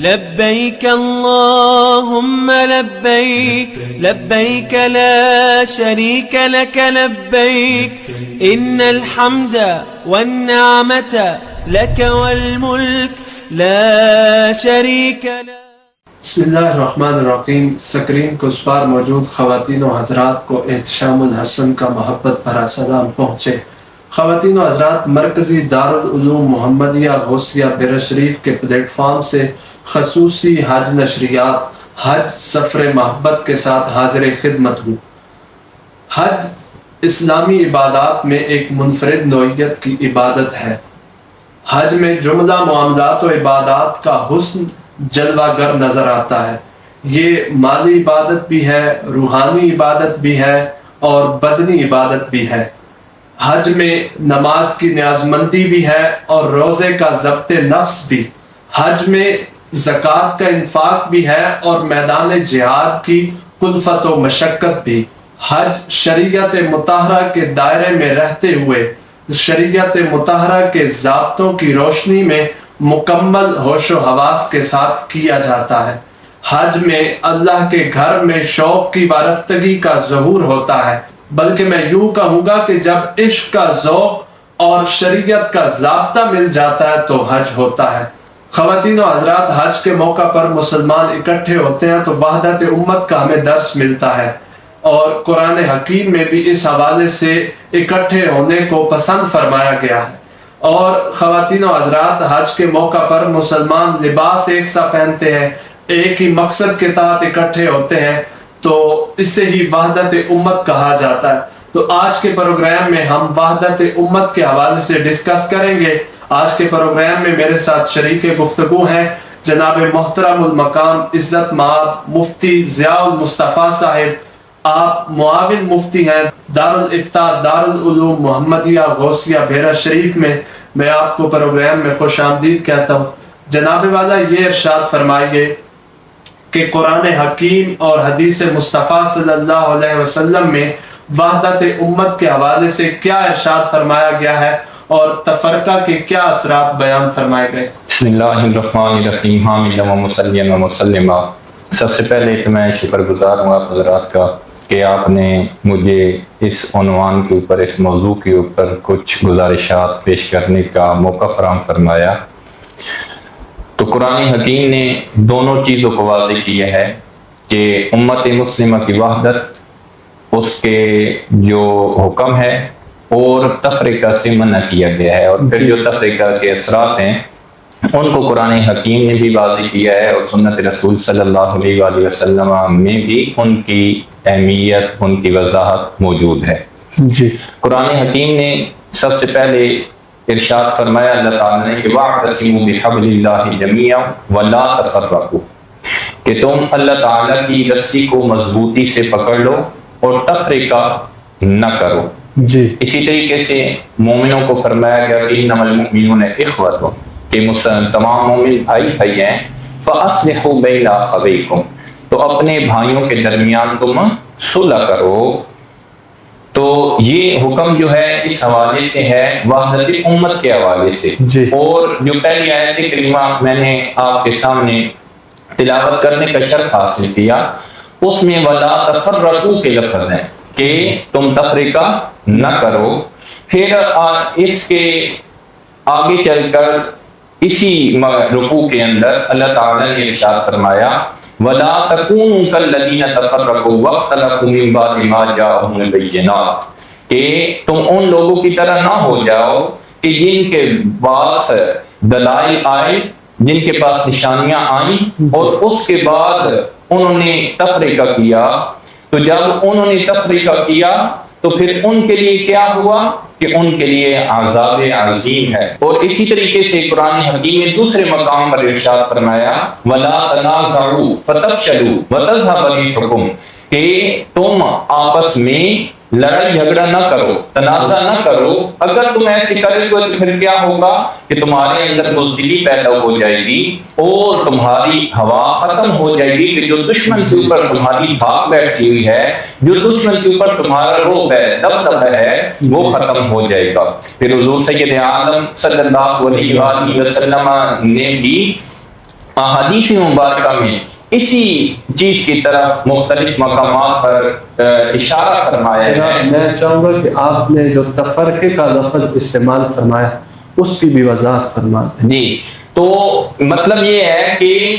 لبيك اللهم لبيك لبيك لا شريك لك لبيك إن الحمد والنعمة لك والملك لا شريك لك. بسم اللہ الرحمن الرحیم. سکرین کو اس بار موجود خواتین و حضرات کو احتشام الحسن کا محبت بھرا سلام پہنچے. خواتین و حضرات، مرکزی دارالعلوم محمدیہ غوثیہ بیرا شریف کے پلیٹ فارم سے خصوصی حج نشریات حج سفر محبت کے ساتھ حاضر خدمت ہوں. حج اسلامی عبادات میں ایک منفرد نوعیت کی عبادت ہے. حج میں جملہ معاملات و عبادات کا حسن جلوہ گر نظر آتا ہے. یہ مالی عبادت بھی ہے، روحانی عبادت بھی ہے اور بدنی عبادت بھی ہے. حج میں نماز کی نیازمندی بھی ہے اور روزے کا ضبط نفس بھی. حج میں زکوٰۃ کا انفاق بھی ہے اور میدان جہاد کی کلفت و مشقت بھی. حج شریعت مطہرہ کے دائرے میں رہتے ہوئے شریعت مطہرہ کے ضابطوں کی روشنی میں مکمل ہوش و حواس کے ساتھ کیا جاتا ہے. حج میں اللہ کے گھر میں شوق کی وارفتگی کا ظہور ہوتا ہے، بلکہ میں یوں کہوں گا کہ جب عشق کا ذوق اور شریعت کا ضابطہ مل جاتا ہے تو حج ہوتا ہے. خواتین و حضرات، حج کے موقع پر مسلمان اکٹھے ہوتے ہیں تو وحدت امت کا ہمیں درس ملتا ہے، اور قرآن حکیم میں بھی اس حوالے سے اکٹھے ہونے کو پسند فرمایا گیا ہے. اور خواتین و حضرات، حج کے موقع پر مسلمان لباس ایک سا پہنتے ہیں، ایک ہی مقصد کے تحت اکٹھے ہوتے ہیں، تو اسے ہی وحدت امت کہا جاتا ہے. تو آج کے پروگرام میں ہم وحدت امت کے حوالے سے ڈسکس کریں گے. آج کے پروگرام میں میرے ساتھ شریک گفتگو ہیں جناب محترم المقام عزت مآب مفتی ضیاء المصطفیٰ صاحب. آپ معاون مفتی ہیں دارالافتاء دارالعلوم محمدیہ غوثیہ بیرا شریف میں آپ کو پروگرام میں خوش آمدید کہتا ہوں. جناب والا، یہ ارشاد فرمائیے کہ قرآن حکیم اور حدیث مصطفیٰ صلی اللہ علیہ وسلم میں وحدت امت کے حوالے سے کیا ارشاد فرمایا گیا ہے اور تفرقہ کے کیا اثرات بیان فرمائے گئے؟ بسم اللہ الرحمن الرحیم. حامد و مصلی و مسلمہ. سب سے پہلے تو میں شکر گزار ہوں آپ حضرات کا کہ آپ نے مجھے اس عنوان کے اوپر، اس موضوع کے اوپر کچھ گزارشات پیش کرنے کا موقع فراہم فرمایا. تو قرآن حکیم نے دونوں چیزوں کو واضح کیا ہے کہ امت مسلمہ کی وحدت، اس کے جو حکم ہے، اور تفریقہ سے منع کیا گیا ہے. اور پھر جو تفریقہ کے اثرات ہیں ان کو قرآن حکیم نے بھی واضح کیا ہے، اور سنت رسول صلی اللہ علیہ وآلہ وسلم میں بھی ان کی اہمیت، ان کی وضاحت موجود ہے. جی. قرآن حکیم نے سب سے پہلے ارشاد فرمایا اللہ تعالیٰ نے کہ وَاعْتَصِمُوا بِحَبْلِ اللَّهِ جَمِيعًا وَلَا تَفَرَّقُوا، کہ تم اللہ تعالیٰ کی رسی کو مضبوطی سے پکڑ لو اور تفریقہ نہ کرو. جی. اسی طریقے سے مومنوں کو فرمایا گیا کہ انما المؤمنون اخوۃ، کہ تمام مومن بھائی بھائی ہیں. فَأَصْلِحُوا بَيْنَ أَخَوَيْكُمْ، تو اپنے بھائیوں کے درمیان تم صلح کرو. تو یہ حکم جو ہے اس حوالے سے ہے وحدت امت کے حوالے سے. جی. اور جو پہلی آیت کریمہ میں نے آپ کے سامنے تلاوت کرنے کا شرف حاصل کیا، اس میں وَلَا تَفَرَّقُوا کے لفظ ہیں کہ تم تفریقہ نہ کرو. پھر اس کے آگے چل کر اسی رکوع کے اندر اللہ تعالیٰ نے ارشاد فرمایا وَلَا تَكُونُوا كَالَّذِينَ تَفَرَّقُوا وَاخْتَلَفُوا مِن بَعْدِ مَا جَاءَهُمُ الْبَيِّنَاتُ، کہ تم ان لوگوں کی طرح نہ ہو جاؤ کہ جن کے پاس دلائل آئے، جن کے پاس نشانیاں آئیں، اور اس کے بعد انہوں نے تفریقہ کیا. تو جب انہوں نے تفریقہ کیا تو پھر ان کے لیے کیا ہوا کہ ان کے لیے عذاب عظیم ہے. اور اسی طریقے سے قرآن حکیم نے دوسرے مقام پر ارشاد فرمایا وَلَا تَنَازَعُوا فَتَفْشَلُوا وَتَذْهَبَ رِيحُكُمْ، کہ تم آپس میں لڑائی جھگڑا نہ کرو، تنازع نہ کرو. اگر تم ایسے کرے تو پھر کیا ہوگا کہ تمہارے اندر بزدلی پیدا ہو جائے گی اور تمہاری ہوا ختم ہو جائے گی، کہ جو دشمن کے اوپر تمہاری بھاگ بیٹھی ہوئی ہے، جو دشمن کے اوپر تمہارا رعب ہے، دبدبہ ہے، وہ ختم ہو جائے گا. پھر حضور سید عالم صلی اللہ علیہ وسلم نے بھی احادیث مبارکہ میں اسی چیز کی طرف مختلف مقامات پر اشارہ فرمایا ہے۔ میں چاہوں گا کہ آپ نے جو تفرقے کا لفظ استعمال فرمایا اس کی بھی وضاحت فرما دیں۔ جی، تو مطلب یہ ہے کہ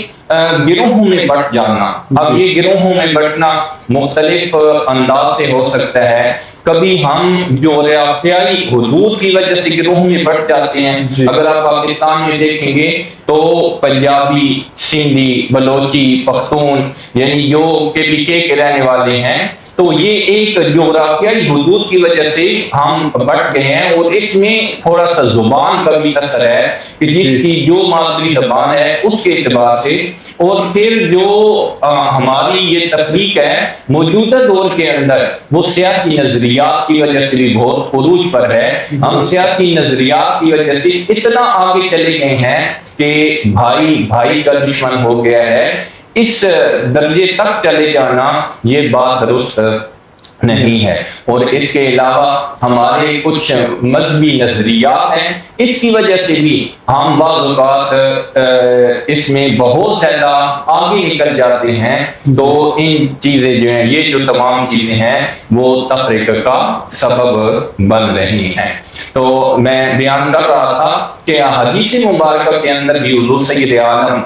گروہوں میں بٹ جانا۔ اب یہ گروہوں میں بٹنا مختلف انداز سے ہو سکتا ہے۔ کبھی ہم جغرافیائی حدود کی وجہ سے گروہوں میں بٹ جاتے ہیں۔ اگر آپ پاکستان میں دیکھیں گے تو پنجابی، سندھی، بلوچی، پختون، یعنی جو KPK کے رہنے والے ہیں، تو یہ ایک جغرافیائی حدود کی وجہ سے ہم بٹ گئے ہیں، اور اس میں تھوڑا سا زبان کا بھی اثر ہے کہ جس کی جو مادری زبان ہے اس کے اعتبار سے، اور پھر جو ہماری یہ تفریق ہے موجودہ دور کے اندر وہ سیاسی نظریات کی وجہ سے بھی بہت عروج پر ہے۔ ہم سیاسی نظریات کی وجہ سے اتنا آگے چلے گئے ہیں کہ بھائی بھائی کا دشمن ہو گیا ہے۔ اس درجے تک چلے جانا یہ بات درست نہیں ہے، اور اس کے علاوہ ہمارے کچھ مذہبی نظریات ہیں، اس کی وجہ سے بھی ہم بعض اوقات اس میں بہت زیادہ آگے نکل جاتے ہیں۔ تو ان چیزیں جو ہیں، یہ جو تمام چیزیں ہیں وہ تفریق کا سبب بن رہی ہیں۔ تو میں بیان کر رہا تھا کہ حدیث مبارکہ کے اندر بھی حضور سید عالم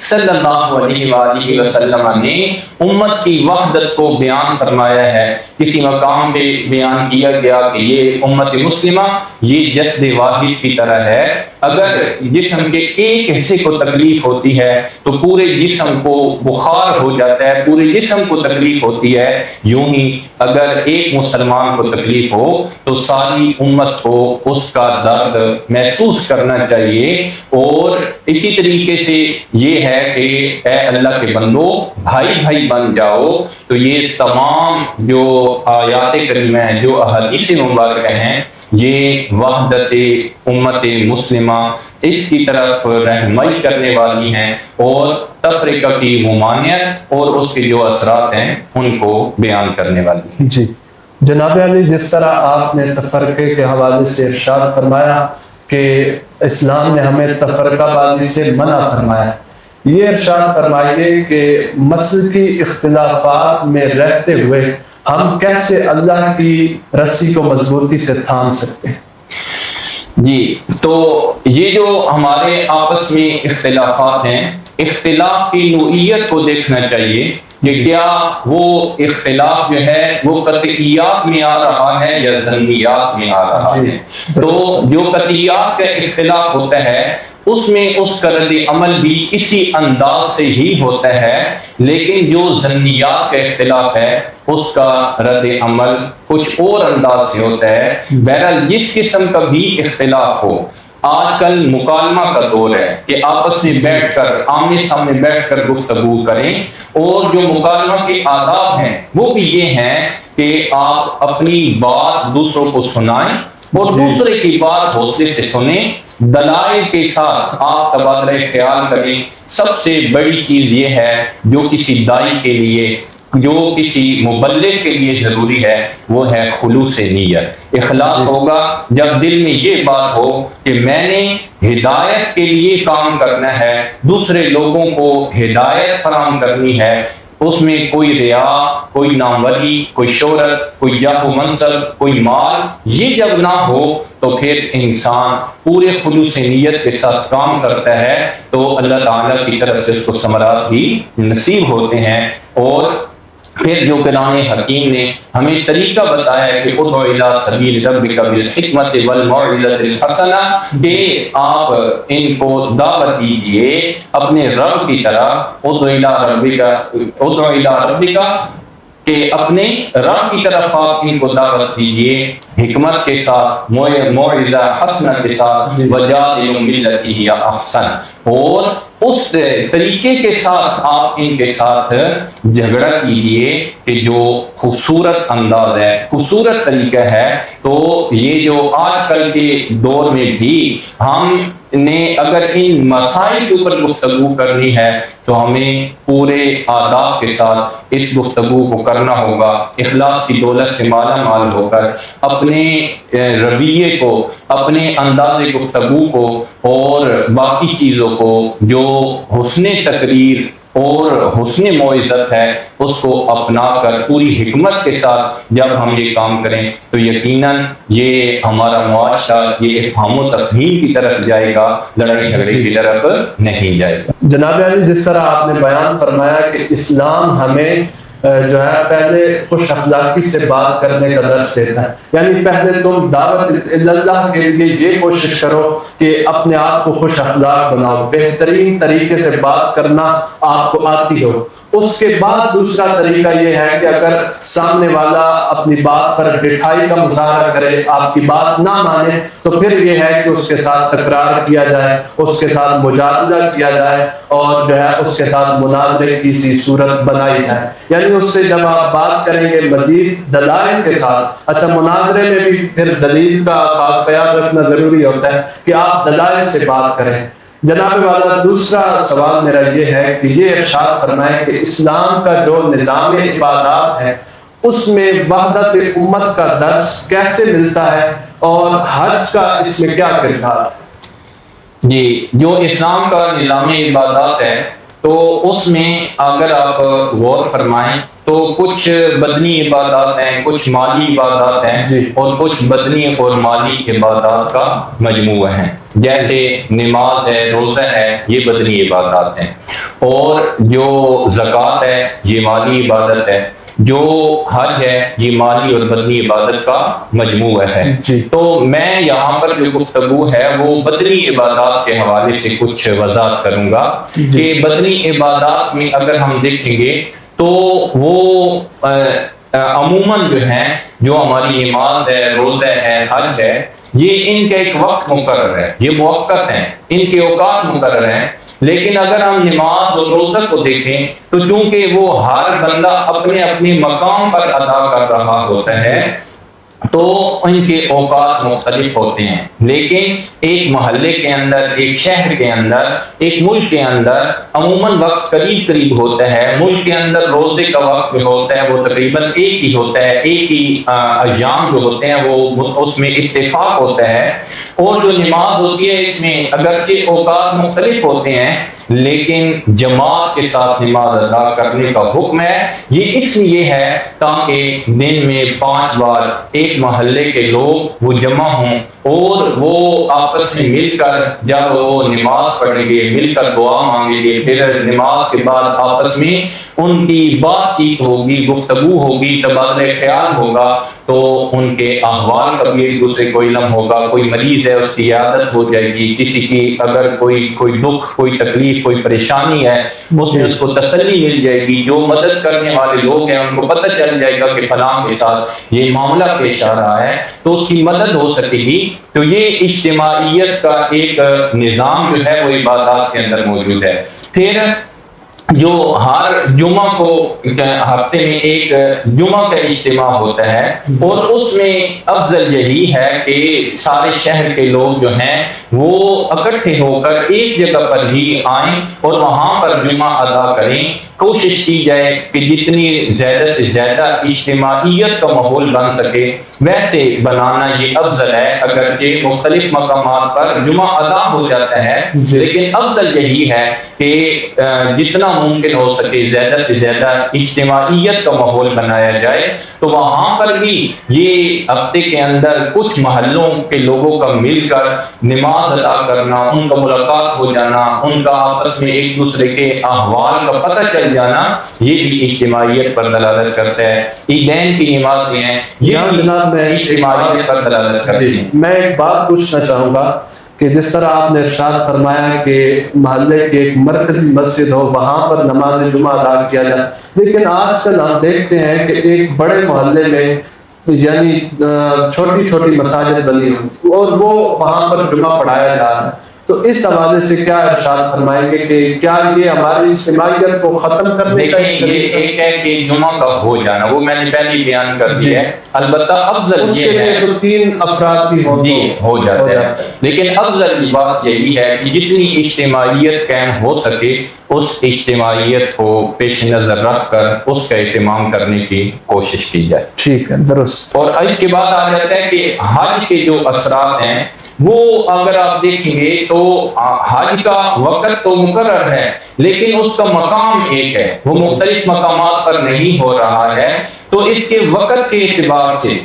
صلی اللہ علیہ وآلہ وسلم نے امت کی وحدت کو بیان فرمایا ہے۔ کسی مقام پہ بیان کیا گیا کہ یہ امت مسلمہ یہ جسد واحد کی طرح ہے، اگر جسم کے ایک حصے کو تکلیف ہوتی ہے تو پورے جسم کو بخار ہو جاتا ہے، پورے جسم کو تکلیف ہوتی ہے۔ یوں ہی اگر ایک مسلمان کو تکلیف ہو تو ساری امت کو اس کا درد محسوس کرنا چاہیے۔ اور اسی طریقے سے یہ ہے کہ اے اللہ کے بندو بھائی بھائی بن جاؤ۔ تو یہ تمام جو آیات کریمہ ہیں، جو احادیث مبارکہ ہیں، یہ وحدت امت مسلمہ اس کی طرف رہنمائی کرنے والی ہیں، اور تفریقہ کی ممانعت اور اس کے جو اثرات ہیں ان کو بیان کرنے والی ہیں۔ جی جناب علی، جس طرح آپ نے تفرقے کے حوالے سے ارشاد فرمایا کہ اسلام نے ہمیں تفرقہ بازی سے منع فرمایا، یہ ارشاد فرمائیے کہ مسلکی اختلافات میں رہتے ہوئے ہم کیسے اللہ کی رسی کو مضبوطی سے تھام سکتے ہیں؟ جی، تو یہ جو ہمارے آپس میں اختلافات ہیں، اختلاف کی نوعیت کو دیکھنا چاہیے کہ کیا وہ اختلاف جو ہے وہ قطعیات میں آ رہا ہے یا ظنیات میں آ رہا ہے۔ تو جو قطعیات کا اختلاف ہوتا ہے اس میں اس کا رد عمل بھی اسی انداز سے ہی ہوتا ہے، لیکن جو ظنیات کا اختلاف ہے اس کا رد عمل کچھ اور انداز سے ہوتا ہے۔ بہرحال جس قسم کا بھی اختلاف ہو، آج کل مکالمہ کا دور ہے کہ آپس میں بیٹھ کر آمنے سامنے بیٹھ کر گفتگو کریں، اور جو مکالمہ کے آداب ہیں وہ بھی یہ ہیں کہ آپ اپنی بات دوسروں کو سنائیں اور دوسرے کی بات حوصلے سے سنیں، دلائل کے ساتھ آپ تبادلہ خیال کریں۔ سب سے بڑی چیز یہ ہے جو کسی داعی کے لیے، جو کسی مبلغ کے لیے ضروری ہے، وہ ہے خلوص نیت۔ اخلاص ہوگا جب دل میں یہ بات ہو کہ میں نے ہدایت کے لیے کام کرنا ہے، دوسرے لوگوں کو ہدایت فراہم کرنی ہے، اس میں کوئی ریا، کوئی ناموری، کوئی شہرت، کوئی جاہ و منصب، کوئی مال، یہ جب نہ ہو تو پھر انسان پورے خلوص نیت کے ساتھ کام کرتا ہے تو اللہ تعالیٰ کی طرف سے اس کو ثمرات بھی نصیب ہوتے ہیں۔ اور پھر جو قرآن حکیم نے ہمیں طریقہ بتایا ہے کہ ادعو الی سبیل ربک بالحکمت والموعظۃ الحسنہ، کہ آپ ان کو دعوت دیجئے اپنے رب کی طرف، ادعو الی ربک، کہ اپنے رب کی طرف آپ ان کو دعوت دیجئے حکمت کے ساتھ، موعظہ حسنہ کے ساتھ، وجادلہم باللتی ہی احسن، اور اس طریقے کے ساتھ آپ ان کے ساتھ جھگڑا کیجئے کہ جو خوبصورت انداز ہے، خوبصورت طریقہ ہے۔ تو یہ جو آج کل کے دور میں بھی ہم نے اگر ان مسائل کے اوپر گفتگو کرنی ہے تو ہمیں پورے آداب کے ساتھ اس گفتگو کو کرنا ہوگا، اخلاص کی دولت سے مالا مال ہو کر اپنی اپنے رویے کو، اپنے انداز گفتگو کو اور باقی چیزوں کو جو حسن تقریر اور حسن موعظت ہے اس کو اپنا کر پوری حکمت کے ساتھ جب ہم یہ کام کریں تو یقیناً یہ ہمارا معاشرہ یہ افہام و تفہیم کی طرف جائے گا، لڑائی جھگڑے کی طرف نہیں جائے گا۔ جناب علی، جس طرح آپ نے بیان فرمایا کہ اسلام ہمیں جو ہے پہلے خوش اخلاقی سے بات کرنے کا درس دیتا ہے، یعنی پہلے تم دعوت اللہ کے لیے یہ کوشش کرو کہ اپنے آپ کو خوش اخلاق بناؤ، بہترین طریقے سے بات کرنا آپ کو آتی ہو۔ اس کے بعد دوسرا طریقہ یہ ہے کہ اگر سامنے والا اپنی بات پر ڈٹھائی کا مظاہرہ کرے، آپ کی بات نہ مانے، تو پھر یہ ہے کہ اس کے ساتھ تکرار کیا جائے، اس کے ساتھ مجادلہ کیا جائے اور جو ہے اس کے ساتھ مناظرے کی سی صورت بنائی جائے۔ یعنی اس سے جب آپ بات کریں گے مزید دلائل کے ساتھ، اچھا مناظرے میں بھی پھر دلیل کا خاص خیال رکھنا ضروری ہوتا ہے کہ آپ دلائل سے بات کریں۔ جناب والا، دوسرا سوال میرا یہ ہے کہ یہ ارشاد فرمائیں کہ اسلام کا جو نظام عبادات ہے اس میں وحدت امت کا درس کیسے ملتا ہے اور حج کا اس میں کیا کردار ہے؟ جی، جو اسلام کا نظام عبادات ہے تو اس میں اگر آپ غور فرمائیں تو کچھ بدنی عبادات ہیں، کچھ مالی عبادات ہیں اور کچھ بدنی اور مالی عبادات کا مجموعہ ہیں۔ جیسے نماز ہے، روزہ ہے، یہ بدنی عبادات ہیں، اور جو زکوٰۃ ہے یہ مالی عبادت ہے، جو حج ہے یہ مالی اور بدنی عبادت کا مجموعہ ہے۔ تو میں یہاں پر جو گفتگو ہے وہ بدنی عبادات کے حوالے سے کچھ وضاحت کروں گا کہ بدنی عبادات میں اگر ہم دیکھیں گے تو وہ عموماً جو ہیں، جو ہماری نماز ہے، روزہ ہے، حج ہے، یہ ان کا ایک وقت مقرر ہے، یہ موقت ہیں، ان کے اوقات مقرر ہیں۔ لیکن اگر ہم نماز اور روزہ کو دیکھیں تو چونکہ وہ ہر بندہ اپنے اپنے مقام پر ادا کر رہا ہوتا ہے تو ان کے اوقات مختلف ہوتے ہیں، لیکن ایک محلے کے اندر، ایک شہر کے اندر، ایک ملک کے اندر عموماً وقت قریب قریب ہوتا ہے۔ ملک کے اندر روزے کا وقت جو ہوتا ہے وہ تقریباً ایک ہی ہوتا ہے، ایک ہی ایام جو ہوتے ہیں وہ اس میں اتفاق ہوتا ہے، اور جو نماز ہوتی ہے اس میں اگرچہ اوقات مختلف ہوتے ہیں لیکن جماعت کے ساتھ نماز ادا کرنے کا حکم ہے۔ یہ اس لیے ہے تاکہ دن میں 5 بار ایک محلے کے لوگ وہ جمع ہوں اور وہ آپس میں مل کر جب وہ نماز پڑھیں گے، مل کر دعا مانگیں گے، پھر نماز کے بعد آپس میں ان کی بات چیت ہوگی، گفتگو ہوگی، تبادلہ خیال ہوگا، تو ان کے احوال کا بھی ایک دوسرے کو علم ہوگا۔ کوئی مریض ہے اس کی عیادت ہو جائے گی، کسی کی اگر کوئی دکھ، کوئی تکلیف، کوئی پریشانی ہے اس میں اس کو تسلی مل جائے گی۔ جو مدد کرنے والے لوگ ہیں ان کو پتہ چل جائے گا کہ فلاں کے ساتھ یہ معاملہ پیش آ رہا ہے تو اس کی مدد ہو سکے گی۔ تو یہ اجتماعیت کا ایک نظام جو ہے وہ عبادات کے اندر موجود ہے۔ پھر جو ہر جمعہ کو ہفتے میں ایک جمعہ کا اجتماع ہوتا ہے اور اس میں افضل یہی ہے کہ سارے شہر کے لوگ جو ہیں وہ اکٹھے ہو کر ایک جگہ پر ہی آئیں اور وہاں پر جمعہ ادا کریں۔ کوشش کی جائے کہ جتنی زیادہ سے زیادہ اجتماعیت کا ماحول بن سکے ویسے بنانا یہ افضل ہے۔ اگرچہ مختلف مقامات پر جمعہ ادا ہو جاتا ہے لیکن افضل یہی ہے کہ جتنا ممکن ہو سکے زیادہ سے زیادہ اجتماعیت کا ماحول بنایا جائے۔ تو وہاں پر بھی یہ ہفتے کے اندر کچھ محلوں کے لوگوں کا مل کر نماز ادا کرنا، ان کا ملاقات ہو جانا، ان کا آپس میں ایک دوسرے کے احوال کا پتہ چل جانا، یہ بھی اجتماعیت پر دلالت کرتا ہے۔ عیدین کی نمازیں ہیں، یہ جناب میں اجتماعیت پر دلالت کرتی ہیں۔ میں ایک بات پوچھنا چاہوں گا کہ جس طرح آپ نے ارشاد فرمایا کہ محلے کی ایک مرکزی مسجد ہو وہاں پر نماز جمعہ ادا کیا جائے، لیکن آج کل ہم دیکھتے ہیں کہ ایک بڑے محلے میں یعنی چھوٹی چھوٹی مساجد بنی ہوئی اور وہ وہاں پر جمعہ پڑھایا جا رہا ہے، تو اس حوالے سے کیا ارشاد فرمائیں گے کہ کیا یہ ہماری اجتماعیت کو ختم کرنے کا دیکھیں یہ ایک ہے کہ جمعہ کا ہو جانا وہ میں نے پہلے بیان کر دیا ہے، البتہ افضل اس کے یہ لیے ہے تو 3 افراد بھی ہوں جی ہو جاتے ہیں، لیکن افضل بات یہی ہے کہ جتنی اجتماعیت قائم ہو سکے اس اجتماعیت کو پیش نظر رکھ کر اس کا اہتمام کرنے کی کوشش کی جائے. ٹھیک ہے، درست. اور اس کے بعد آ جاتا ہے کہ حج کے جو اثرات ہیں وہ اگر آپ دیکھیں گے تو حج کا وقت تو مقرر ہے لیکن اس کا مقام ایک ہے، وہ مختلف مقامات پر نہیں ہو رہا ہے، تو اس کے وقت کے اعتبار سے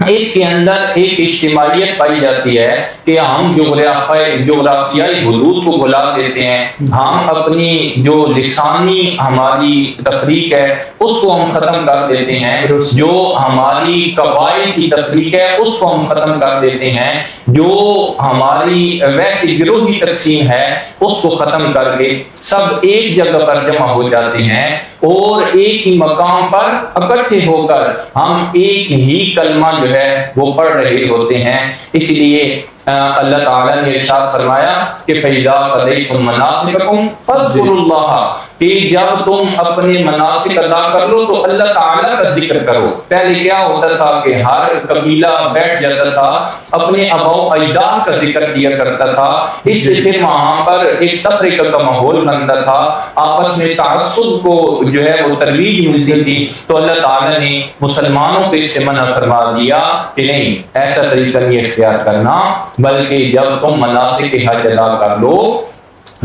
اس کے اندر ایک اجتماعیت پائی جاتی ہے کہ ہم جغرافیائی حدود کو بھلا دیتے ہیں، ہم اپنی جو لسانی ہماری تفریق ہے اس کو ہم ختم کر دیتے ہیں، جو ہماری قبائل کی تفریق ہے اس کو ہم ختم کر دیتے ہیں، جو ہماری ویسی گروہی تقسیم ہے اس کو ختم کر کے سب ایک جگہ پر جمع ہو جاتے ہیں اور ایک ہی مقام پر اکٹھے ہو کر ہم ایک ہی کلمہ جو ہے وہ پڑھ رہے ہوتے ہیں. اس لیے اللہ تعالیٰ نے ارشاد فرمایا کہ فَإِذَا قَضَيْتُم مَنَاسِكَكُمْ فَاذْكُرُوا اللَّهَ، کہ جب تم اپنے مناسک ادا کر لو تو اللہ تعالیٰ کا ذکر کرو. پہلے کیا ہوتا تھا کہ ہر قبیلہ بیٹھ جاتا تھا اپنے آباء و اجداد کا ذکر کیا کرتا تھا، اس سے پھر وہاں پر ایک تفریقہ کا ماحول بنتا تھا، آپس میں تعصب کو جو ہے وہ ترویج ملتی تھی. تو اللہ تعالیٰ نے مسلمانوں کو اس سے منع فرما دیا کہ نہیں ایسا طریقہ نہیں اختیار کرنا، بلکہ جب تم مناسک حج ادا کر لو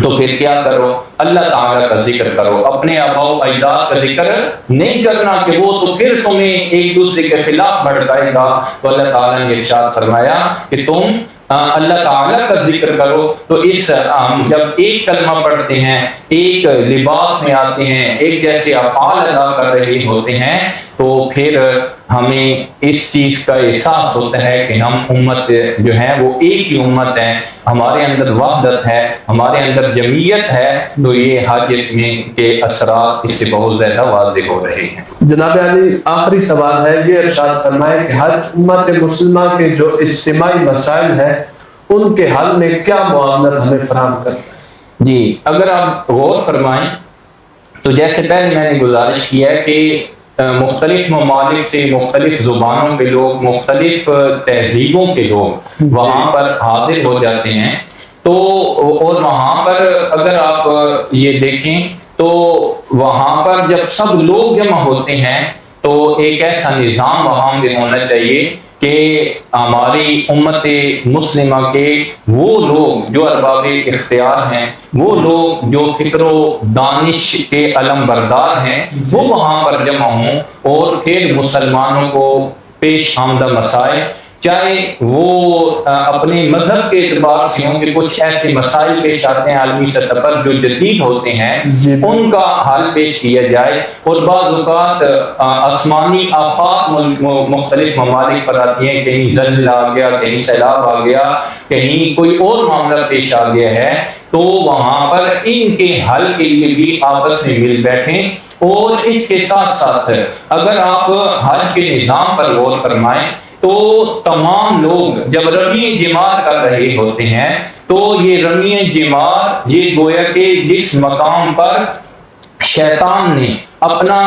تو پھر کیا کرو، اللہ تعالیٰ کا ذکر کرو، اپنے آباء و اجداد کا ذکر نہیں کرنا کہ وہ تو پھر تمہیں ایک دوسرے کے خلاف بھڑکائے گا. تو اللہ تعالیٰ نے ارشاد فرمایا کہ تم اللہ تعالیٰ کا ذکر کرو. تو اس جب ایک کلمہ پڑھتے ہیں، ایک لباس میں آتے ہیں، ایک جیسے افعال ادا کر رہے ہوتے ہیں، تو پھر ہمیں اس چیز کا احساس ہوتا ہے کہ ہم امت جو ہے وہ ایک ہی امت ہے، ہمارے اندر وحدت ہے، ہمارے اندر جمعیت ہے. تو یہ حج اس میں کے اثرات اس سے بہت زیادہ واضح ہو رہے ہیں. جناب علی آخری سوال ہے، یہ ارشاد فرمائے کہ حج امت مسلمہ کے جو اجتماعی مسائل ہیں ان کے حل میں کیا معاونت ہمیں فراہم کرتا ہے؟ جی اگر آپ غور فرمائیں تو جیسے پہلے میں نے گزارش کیا ہے کہ مختلف ممالک سے مختلف زبانوں کے لوگ، مختلف تہذیبوں کے لوگ وہاں پر حاضر ہو جاتے ہیں. تو اور وہاں پر اگر آپ یہ دیکھیں تو وہاں پر جب سب لوگ جمع ہوتے ہیں تو ایک ایسا نظام وہاں میں ہونا چاہیے کہ ہماری امت مسلمہ کے وہ لوگ جو ارباب اختیار ہیں، وہ لوگ جو فکر و دانش کے علم بردار ہیں، وہ وہاں پر جمع ہوں اور پھر مسلمانوں کو پیش آمدہ مسائل، چاہے وہ اپنے مذہب کے اعتبار سے ہوں کہ کچھ ایسے مسائل پیش آتے ہیں عالمی سطح پر جو جدید ہوتے ہیں، ان کا حل پیش کیا جائے. اور بعض اوقات آسمانی آفات مختلف ممالک پر آتی ہیں، کہیں زلزلہ آ گیا، کہیں سیلاب آ گیا، کہیں کوئی اور معاملہ پیش آ گیا ہے، تو وہاں پر ان کے حل کے لیے بھی آپس میں مل بیٹھیں. اور اس کے ساتھ ساتھ اگر آپ حج کے نظام پر غور فرمائیں تو تمام لوگ جب رمی جمار کر رہے ہوتے ہیں تو یہ رمی جمار یہ گویا کہ جس مقام پر شیطان نے اپنا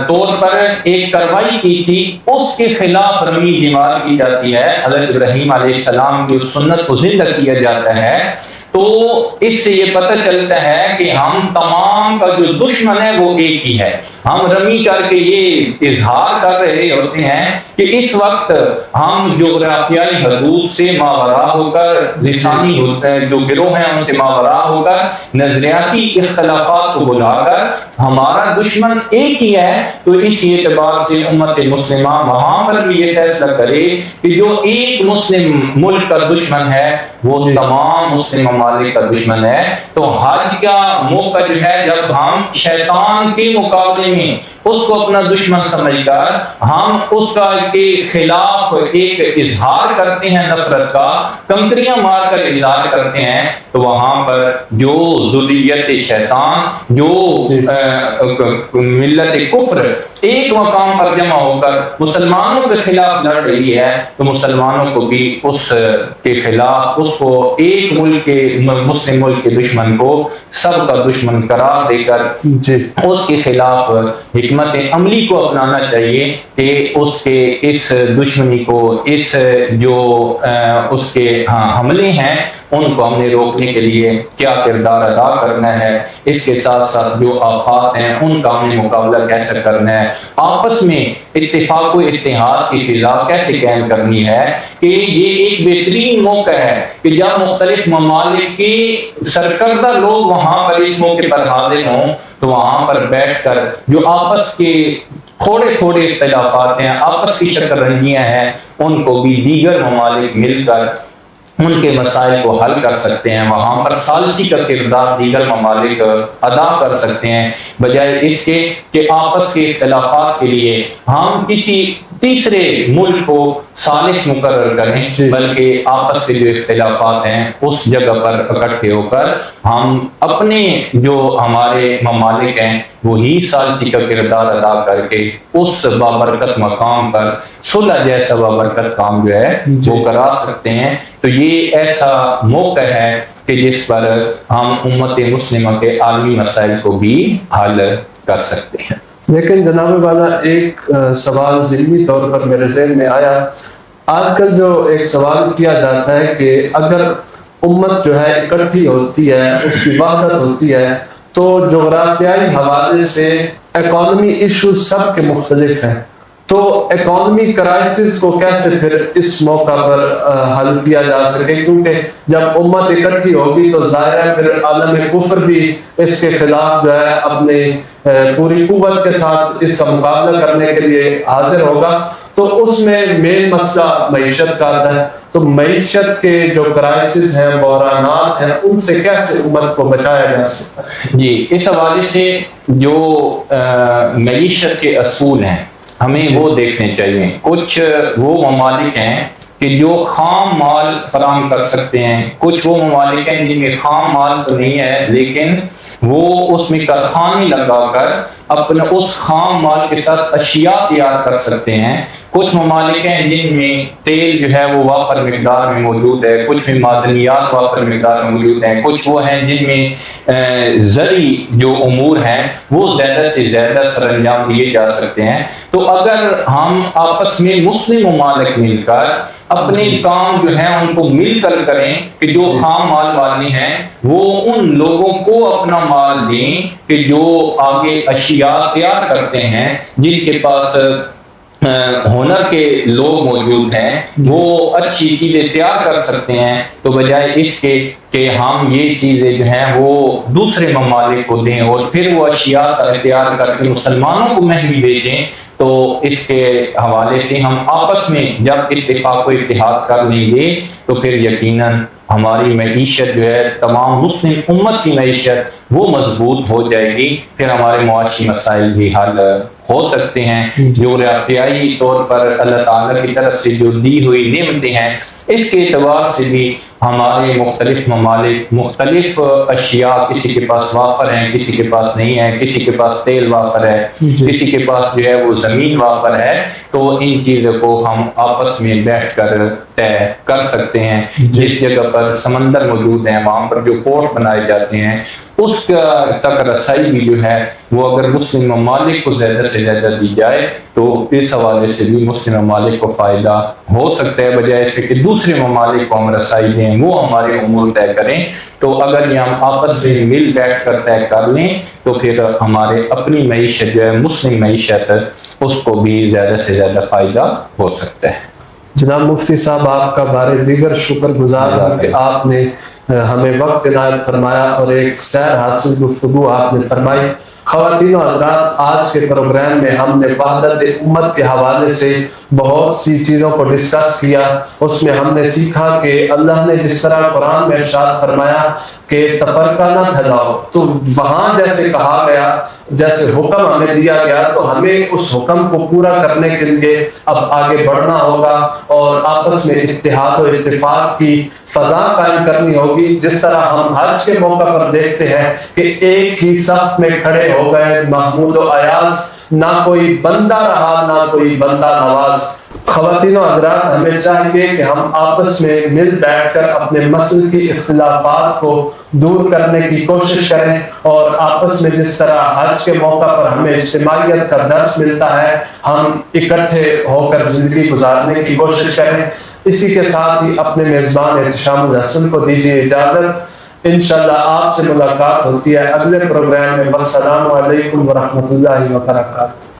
طور پر ایک کارروائی کی تھی اس کے خلاف رمی جمار کی جاتی ہے. حضرت ابراہیم علیہ السلام کی اس سنت کو زندہ کیا جاتا ہے. تو اس سے یہ پتہ چلتا ہے کہ ہم تمام کا جو دشمن ہے وہ ایک ہی ہے. ہم رمی کر کے یہ اظہار کر رہے ہوتے ہیں کہ اس وقت ہم جغرافیائی حدود سے ماوراء ہو کر، لسانی جو گروہ ہیں ان سے ماوراء ہو کر، نظریاتی اختلافات کو بلا کر ہمارا دشمن ایک ہی ہے. تو اسی اعتبار سے امت مسلمہ وہاں پر بھی یہ فیصلہ کرے کہ جو ایک مسلم ملک کا دشمن ہے وہ تمام مسلم ممالک کا دشمن ہے. تو حج کا موقع جو ہے جب ہم شیطان کے مقابلے میں اس کو اپنا دشمن سمجھ کر ہم اس کا کے خلاف ایک اظہار کرتے ہیں نفرت کا، کنکریاں مار کر اظہار کرتے ہیں، تو وہاں پر جو ذریت شیطان، جو ملت کفر ایک مقام پر جمع ہو کر مسلمانوں کے خلاف لڑ رہی ہے، تو مسلمانوں کو بھی اس کے خلاف، اس کو ایک ملک کے مسلم ملک کے دشمن کو سب کا دشمن قرار دے کر اس کے خلاف حکمت عملی کو اپنانا چاہیے کہ اس کے اس دشمنی کو، اس جو اس کے حملے ہیں ان کو ہم نے روکنے کے لیے کیا کردار ادا کرنا ہے، اس کے ساتھ ساتھ جو آفات ہیں ان کا ہم نے مقابلہ کیسے کرنا ہے، آپس میں اتفاق و اتحاد کی فضا کیسے قائم کرنی ہے، کہ یہ ایک بہترین موقع ہے کہ جب مختلف ممالک کے سرکردہ لوگ وہاں پر اس موقع پر حاضر ہوں، تو وہاں پر بیٹھ کر جو آپس کے تھوڑے تھوڑے اختلافات ہیں، آپس کی شکر رنجیاں ہیں، ان کو بھی دیگر ممالک مل کر ان کے مسائل کو حل کر سکتے ہیں، وہاں پر ثالثی کا کردار دیگر ممالک ادا کر سکتے ہیں، بجائے اس کے کہ آپس کے اختلافات کے لیے ہم کسی تیسرے ملک کو ثالث مقرر کریں، بلکہ آپس کے جو اختلافات ہیں اس جگہ پر اکٹھے ہو کر ہم اپنے جو ہمارے ممالک ہیں وہی ثالثی کا کردار ادا کر کے اس بابرکت مقام پر صلح جیسا بابرکت کام جو ہے وہ کرا سکتے ہیں۔ تو یہ ایسا موقع ہے کہ جس پر ہم امت مسلمہ کے عالمی مسائل کو بھی حل کر سکتے ہیں۔ لیکن جناب والا ایک سوال ذہنی طور پر میرے ذہن میں آیا، آج کل جو ایک سوال کیا جاتا ہے کہ اگر امت جو ہے اکٹھی ہوتی ہے، اس کی وحدت ہوتی ہے، تو جغرافیائی حوالے سے اکانومی ایشوز سب کے مختلف ہیں، تو اکانومی کرائسس کو کیسے پھر اس موقع پر حل کیا جا سکے، کیونکہ جب امت اکٹھی ہوگی تو ظاہر ہے پھر عالم کفر بھی اس کے خلاف جو ہے اپنے پوری قوت کے ساتھ اس کا مقابلہ کرنے کے لیے حاضر ہوگا، تو اس میں مین مسئلہ معیشت کا آتا ہے، تو معیشت کے جو کرائسس ہیں، بحرانات ہیں، ان سے کیسے امت کو بچایا جا سکتا ہے؟ جی، اس حوالے سے جو معیشت کے اصول ہیں ہمیں وہ دیکھنے چاہیے۔ کچھ وہ ممالک ہیں کہ جو خام مال فراہم کر سکتے ہیں، کچھ وہ ممالک ہیں جن میں خام مال تو نہیں ہے لیکن وہ اس میں کارخانے لگا کر اپنے اس خام مال کے ساتھ اشیاء تیار کر سکتے ہیں، کچھ ممالک ہیں جن میں تیل جو ہے وہ وافر مقدار میں موجود ہے، کچھ میں معدنیات وافر مقدار میں موجود ہیں، کچھ وہ ہیں جن میں زرعی جو امور ہیں وہ زیادہ سے زیادہ سر انجام دیے جا سکتے ہیں۔ تو اگر ہم آپس میں مسلم ممالک مل کر اپنے کام جو ہیں ان کو مل کر کریں کہ جو خام مال والے ہیں وہ ان لوگوں کو اپنا مال دیں کہ جو آگے اشیاء تیار کرتے ہیں، جن کے پاس ہنر کے لوگ موجود ہیں، وہ اچھی چیزیں تیار کر سکتے ہیں، تو بجائے اس کے کہ ہم یہ چیزیں جو ہیں وہ دوسرے ممالک کو دیں اور پھر وہ اشیاء تیار کر کے مسلمانوں کو مہنگی بیچیں، تو اس کے حوالے سے ہم آپس میں جب اتفاق و اتحاد کر لیں گے تو پھر یقیناً ہماری معیشت جو ہے، تمام مسلم امت کی معیشت وہ مضبوط ہو جائے گی، پھر ہمارے معاشی مسائل بھی حل ہو سکتے ہیں۔ جغرافیائی طور پر اللہ تعالیٰ کی طرف سے جو دی ہوئی نعمتیں ہیں، اس کے اعتبار سے بھی ہمارے مختلف ممالک مختلف اشیاء، کسی کے پاس وافر ہیں، کسی کے پاس نہیں ہے، کسی کے پاس تیل وافر ہے، کسی کے پاس جو ہے وہ زمین وافر ہے، تو ان چیزوں کو ہم آپس میں بیٹھ کر طے کر سکتے ہیں۔ جس جگہ پر سمندر موجود ہیں وہاں پر جو پورٹ بنائے جاتے ہیں، اس تک رسائی بھی جو ہے وہ اگر مسلم ممالک کو زیادہ سے زیادہ دی جائے تو اس حوالے سے بھی مسلم ممالک کو فائدہ ہو سکتا ہے، بجائے اس کہ دوسرے ممالک کو ہم رسائی دیں، وہ ہمارے امور طے کریں۔ تو اگر یہ ہم آپس میں مل بیٹھ کر طے کر لیں تو پھر ہمارے اپنی معیشت جو ہے، مسلم معیشت، اس کو بھی زیادہ سے زیادہ فائدہ ہو سکتا ہے۔ جناب مفتی صاحب، آپ کا بارے دیگر شکر گزار ہوں کہ آپ نے ہمیں وقت عنایت فرمایا اور ایک سیر حاصل گفتگو آپ نے فرمائی۔ خواتین و حضرات، آج کے پروگرام میں ہم نے وحدت امت کے حوالے سے بہت سی چیزوں کو ڈسکس کیا. اس میں ہم نے سیکھا کہ اللہ نے جس طرح قرآن میں ارشاد فرمایا کہ تفرقہ نہ پھیلاؤ، تو وہاں جیسے کہا گیا، جیسے حکم ہمیں دیا گیا، تو ہمیں اس حکم کو پورا کرنے کے لیے اب آگے بڑھنا ہوگا اور آپس میں اتحاد و اتفاق کی فضا قائم کرنی ہوگی. جس طرح ہم حج کے موقع پر دیکھتے ہیں کہ ایک ہی صف میں کھڑے ہو گئے محمود و ایاز، نہ کوئی بندہ رہا نہ کوئی بندہ نواز. خواتین و حضرات، ہمیں چاہیے کہ ہم آپس میں مل بیٹھ کر اپنے مسلکی اختلافات کو دور کرنے کی کوشش کریں، اور آپس میں جس طرح حج کے موقع پر ہمیں اجتماعیت کا درس ملتا ہے، ہم اکٹھے ہو کر زندگی گزارنے کی کوشش کریں. اسی کے ساتھ ہی اپنے میزبان احتشام الحسن کو دیجیے اجازت. انشاءاللہ آپ سے ملاقات ہوتی ہے اگلے پروگرام میں. والسلام علیکم ورحمۃ اللہ وبرکاتہ.